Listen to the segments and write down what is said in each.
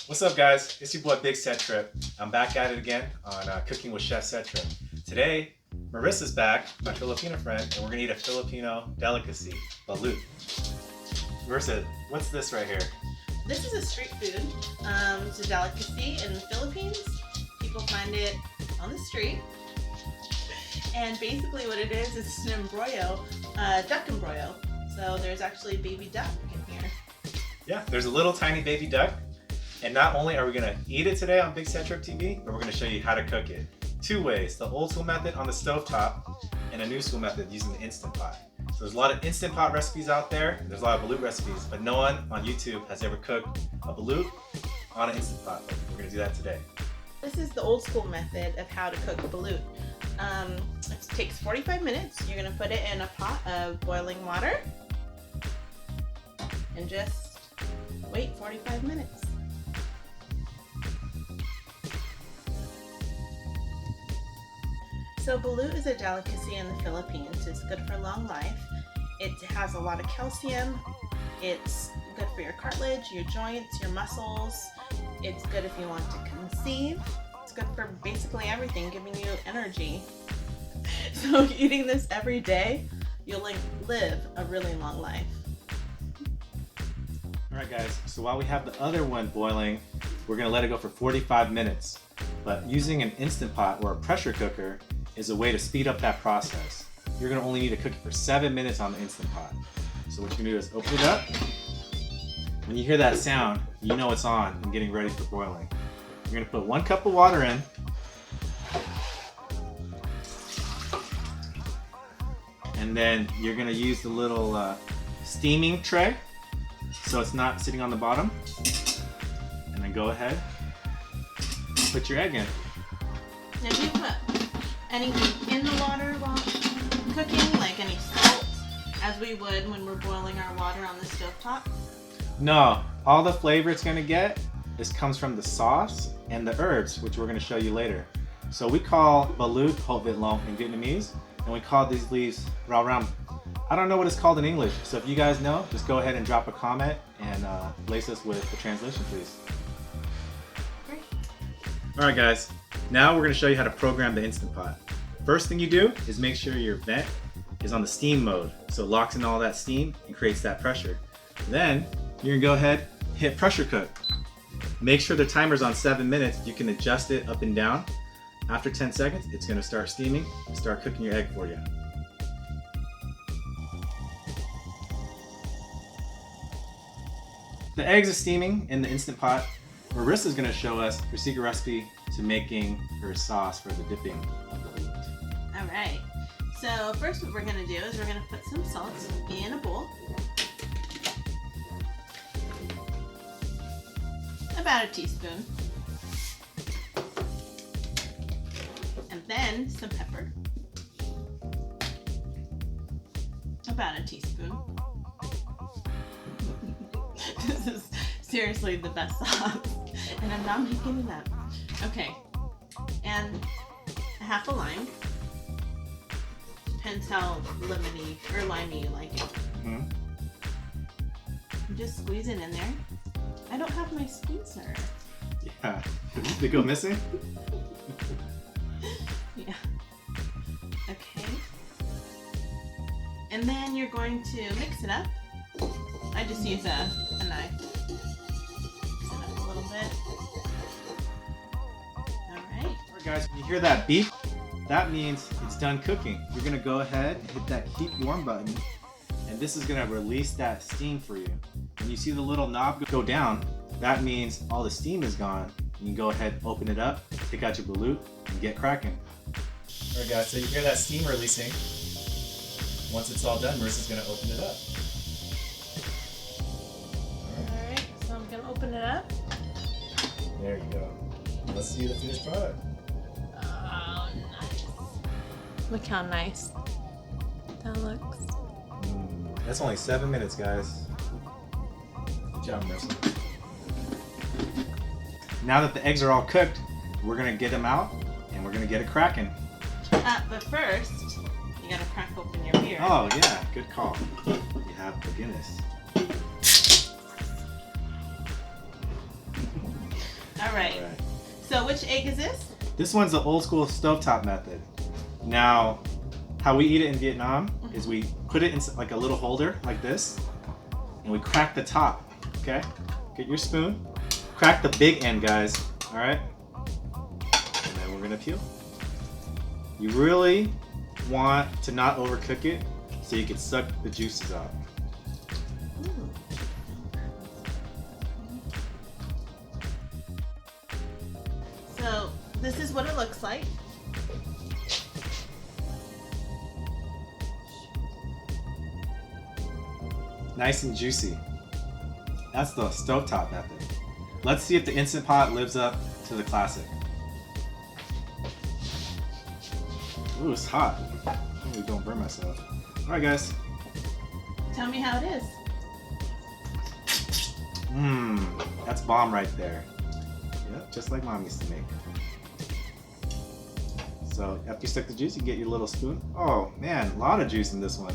What's up, guys? It's your boy Big Set Trip. I'm back at it again on Cooking with Chef Set Trip. Today, Marissa's back, my Filipino friend, and we're gonna eat a Filipino delicacy, balut. Marissa, what's this right here? This is a street food. It's a delicacy in the Philippines. People find it on the street. And basically what it is an embryo, duck embryo. So there's actually a baby duck in here. Yeah, there's a little tiny baby duck. And not only are we gonna eat it today on Big Set Trip TV, but we're gonna show you how to cook it. Two ways, the old school method on the stovetop and a new school method using the Instant Pot. So there's a lot of Instant Pot recipes out there. There's a lot of balut recipes, but no one on YouTube has ever cooked a balut on an Instant Pot. We're gonna do that today. This is the old school method of how to cook balut. It takes 45 minutes. You're gonna put it in a pot of boiling water and just wait 45 minutes. So balut is a delicacy in the Philippines. It's good for long life. It has a lot of calcium. It's good for your cartilage, your joints, your muscles. It's good if you want to conceive. It's good for basically everything, giving you energy. So eating this every day, you'll live a really long life. All right, guys, so while we have the other one boiling, we're gonna let it go for 45 minutes. But using an Instant Pot or a pressure cooker is a way to speed up that process. You're gonna only need to cook it for 7 minutes on the Instant Pot. So what you're gonna do is open it up. When you hear that sound, you know it's on and getting ready for boiling. You're gonna put 1 cup of water in. And then you're gonna use the little steaming tray so it's not sitting on the bottom. And then go ahead, put your egg in. Now do you put anything in the water while cooking, like any salt, as we would when we're boiling our water on the stovetop? No, all the flavor it's gonna get comes from the sauce and the herbs, which we're gonna show you later. So we call balut Hột Vịt Lộn in Vietnamese, and we call these leaves rau ram. I don't know what it's called in English, so if you guys know, just go ahead and drop a comment and lace us with the translation, please. Great. All right, guys. Now we're going to show you how to program the Instant Pot. First thing you do is make sure your vent is on the steam mode, so it locks in all that steam and creates that pressure. Then you're going to go ahead, hit pressure cook. Make sure the timer's on 7 minutes. You can adjust it up and down. After 10 seconds, it's going to start steaming and start cooking your egg for you. The eggs are steaming in the Instant Pot. Marissa's going to show us her secret recipe to making her sauce for the dipping of the balut. All right. So first what we're going to do is we're going to put some salt in a bowl. About a teaspoon. And then some pepper. About a teaspoon. This is seriously the best sauce. And I'm not making it up. Okay. And a half a lime. Depends how lemony or limey you like it. Mm-hmm. Just squeeze it in there. I don't have my squeezer. Yeah. Did they go missing? Yeah. Okay. And then you're going to mix it up. I just use a knife. Mix it up a little bit. Alright. Alright, guys, when you hear that beep, that means it's done cooking. You're going to go ahead and hit that keep warm button, and this is going to release that steam for you. When you see the little knob go down, that means all the steam is gone. You can go ahead, open it up, take out your balut, and get cracking. Alright, guys, so you hear that steam releasing. Once it's all done, Marissa's going to open it up. Alright, so I'm going to open it up. There you go. Let's see the finished product. Oh, nice. Look how nice that looks. That's only 7 minutes, guys. Good job, Marissa. Now that the eggs are all cooked, we're gonna get them out and we're gonna get it cracking. But first, You gotta crack open your beer. Oh yeah, good call. You have the Guinness. Alright. So which egg is this? This one's the old school stovetop method. Now, how we eat it in Vietnam is we put it in like a little holder like this, and we crack the top, okay? Get your spoon, crack the big end, guys, all right? And then we're gonna peel. You really want to not overcook it so you can suck the juices out. Ooh. So this is what it looks like. Nice and juicy. That's the stovetop method. Let's see if the Instant Pot lives up to the classic. Ooh, it's hot. Hopefully don't burn myself. All right, guys. Tell me how it is. That's bomb right there. Yep, just like Mom used to make. So after you suck the juice, you get your little spoon. Oh man, a lot of juice in this one.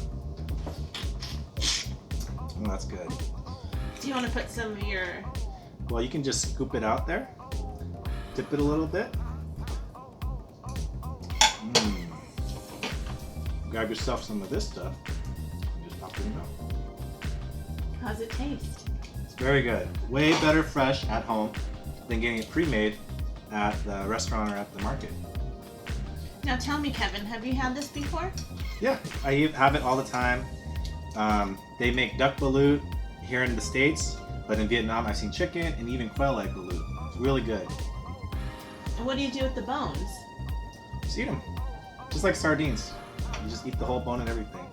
Oh, that's good. Do you want to put some of your... Well, you can just scoop it out there. Dip it a little bit. Grab yourself some of this stuff and just pop it in your mouth. How's it taste? It's very good. Way better fresh at home than getting it pre-made at the restaurant or at the market. Now tell me, Kevin, have you had this before? Yeah, I have it all the time. They make duck balut here in the States, but in Vietnam I've seen chicken and even quail egg balut. It's really good. And what do you do with the bones? Just eat them. Just like sardines. You just eat the whole bone and everything.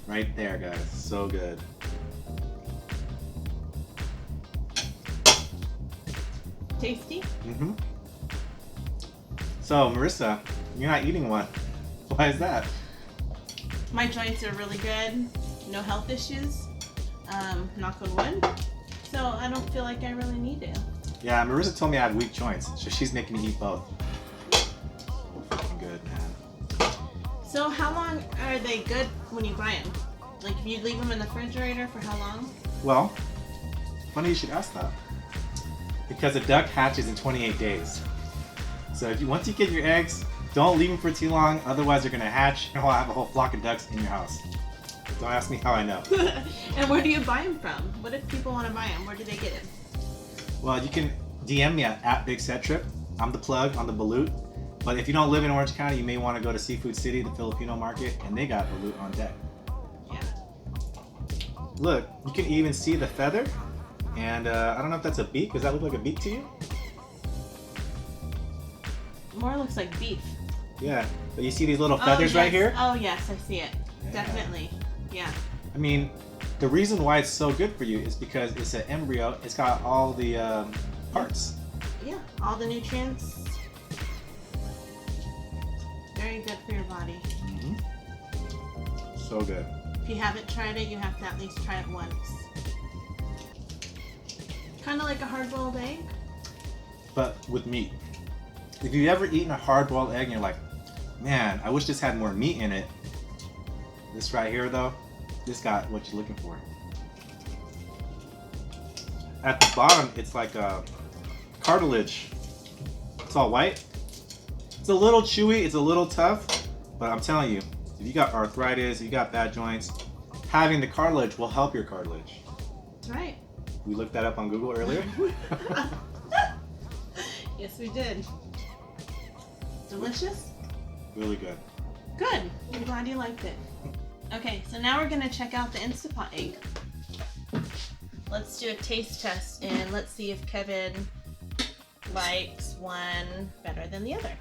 Right there, guys. So good. Tasty? Mm-hmm. So, Marissa, you're not eating one. Why is that? My joints are really good. No health issues. Knock on wood. So I don't feel like I really need to. Yeah, Marissa told me I have weak joints, so she's making me eat both. So fucking good, man. So how long are they good when you buy them? Like if you leave them in the refrigerator for how long? Well, funny you should ask that. Because a duck hatches in 28 days. So if once you get your eggs, don't leave them for too long, otherwise they're gonna hatch and you'll have a whole flock of ducks in your house. Don't ask me how I know. And where do you buy them from? What if people want to buy them? Where do they get them? Well, you can DM me at Big Set Trip. I'm the plug on the Balut. But if you don't live in Orange County, you may want to go to Seafood City, the Filipino market, and they got Balut on deck. Yeah. Look, you can even see the feather. And I don't know if that's a beak. Does that look like a beak to you? More looks like beef. Yeah, but you see these little feathers right here? Oh yes, I see it. Yeah. Definitely. Yeah. I mean, the reason why it's so good for you is because it's an embryo. It's got all the parts. Yeah, all the nutrients. Very good for your body. Mm-hmm. So good. If you haven't tried it, you have to at least try it once. Kind of like a hard-boiled egg. But with meat. If you've ever eaten a hard-boiled egg and you're like, man, I wish this had more meat in it. This right here though, this got what you're looking for. At the bottom, it's like a cartilage. It's all white. It's a little chewy, it's a little tough, but I'm telling you, if you got arthritis, if you got bad joints, having the cartilage will help your cartilage. That's right. We looked that up on Google earlier. Yes, we did. Delicious? Really good. Good. I'm glad you liked it. Okay, so now we're gonna check out the Instant Pot egg. Let's do a taste test and let's see if Kevin likes one better than the other.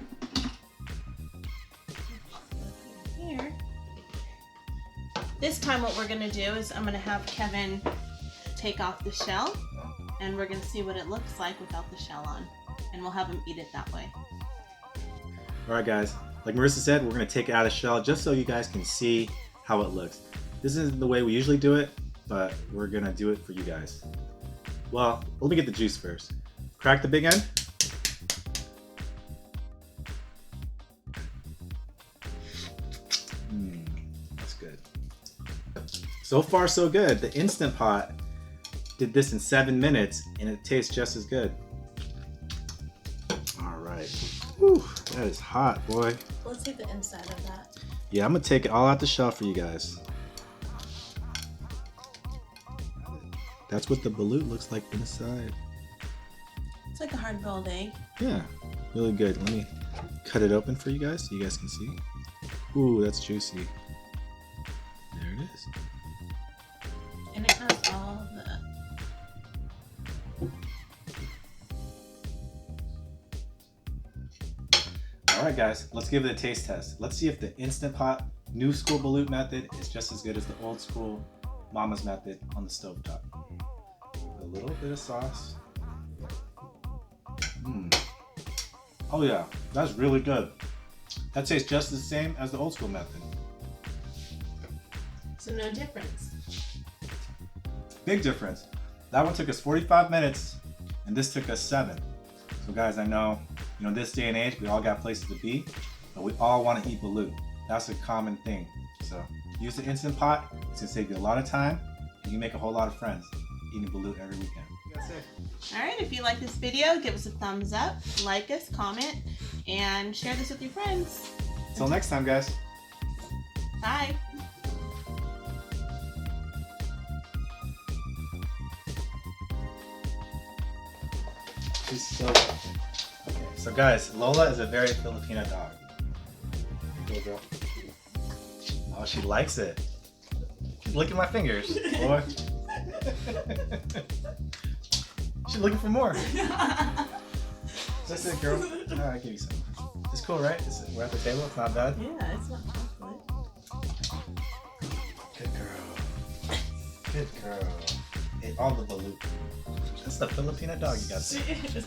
Here. This time what we're gonna do is I'm gonna have Kevin take off the shell and we're gonna see what it looks like without the shell on. And we'll have him eat it that way. Alright guys, like Marissa said, we're going to take it out of the shell just so you guys can see how it looks. This isn't the way we usually do it, but we're going to do it for you guys. Well, let me get the juice first. Crack the big end. So far, so good. The Instant Pot did this in 7 minutes, and it tastes just as good. All right. Whew, that is hot, boy. Let's see the inside of that. Yeah, I'm gonna take it all out the shell for you guys. That's what the balut looks like inside. It's like a hard-boiled egg. Yeah, really good. Let me cut it open for you guys so you guys can see. Ooh, that's juicy. There it is. And it has all of the... All right, guys, let's give it a taste test. Let's see if the Instant Pot new school balut method is just as good as the old school mama's method on the stovetop. A little bit of sauce. Oh yeah, that's really good. That tastes just the same as the old school method. So no difference. Big difference. That one took us 45 minutes, and this took us 7. So guys, I know, this day and age, we all got places to be, but we all want to eat balut. That's a common thing. So use the Instant Pot. It's gonna save you a lot of time, and you can make a whole lot of friends eating balut every weekend. Alright, if you like this video, give us a thumbs up, like us, comment, and share this with your friends. Until next time, guys. Bye. She's so good. Okay, so guys, Lola is a very Filipino dog. Go, girl. Oh, she likes it. Look at my fingers, boy. She's looking for more. That's it, girl. I'll give you some. It's cool, right? We're at the table. It's not bad. Yeah, it's not chocolate. Good girl. Good girl. Ate all the balut. That's the Filipino dog you got there.